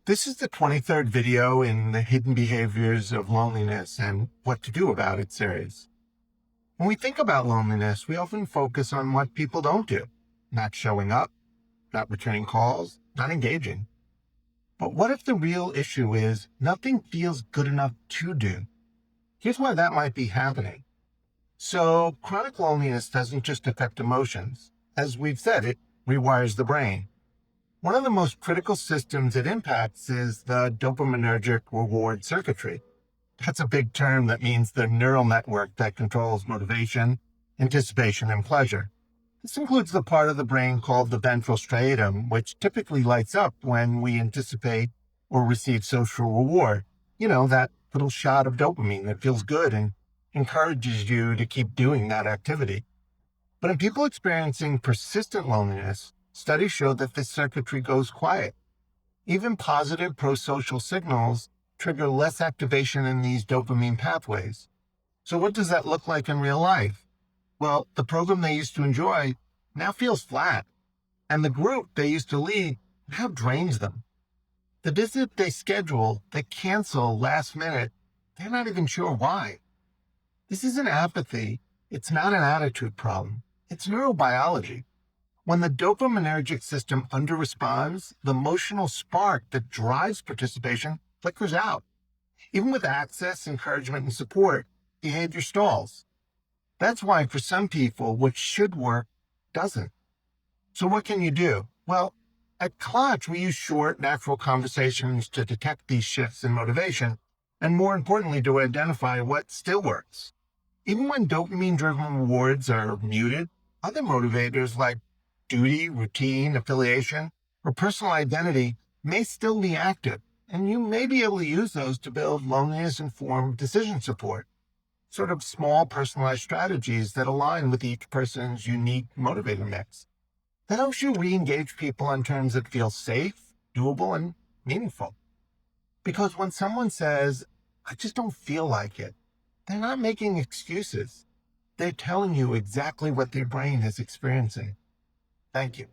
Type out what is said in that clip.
This is the 23rd video in the Hidden Behaviors of Loneliness and What to Do About It series. When we think about loneliness, we often focus on what people don't do. Not showing up, not returning calls, not engaging. But what if the real issue is nothing feels good enough to do? Here's why that might be happening. So, chronic loneliness doesn't just affect emotions. As we've said, it rewires the brain. One of the most critical systems it impacts is the dopaminergic reward circuitry. That's a big term that means the neural network that controls motivation, anticipation, and pleasure. This includes the part of the brain called the ventral striatum, which typically lights up when we anticipate or receive social reward. You know, that little shot of dopamine that feels good and encourages you to keep doing that activity. But in people experiencing persistent loneliness, studies show that this circuitry goes quiet. Even positive pro-social signals trigger less activation in these dopamine pathways. So what does that look like in real life? Well, the program they used to enjoy now feels flat, and the group they used to lead now drains them. The visit they schedule, they cancel last minute, they're not even sure why. This isn't apathy. It's not an attitude problem. It's neurobiology. When the dopaminergic system underresponds, the emotional spark that drives participation flickers out. Even with access, encouragement, and support, behavior stalls. That's why for some people, what should work doesn't. So what can you do? Well, at Clutch, we use short, natural conversations to detect these shifts in motivation, and more importantly, to identify what still works. Even when dopamine-driven rewards are muted, other motivators like duty, routine, affiliation, or personal identity may still be active, and you may be able to use those to build loneliness-informed decision support, sort of small personalized strategies that align with each person's unique motivator mix. That helps you re-engage people on terms that feel safe, doable, and meaningful. Because when someone says, "I just don't feel like it," they're not making excuses. They're telling you exactly what their brain is experiencing. Thank you.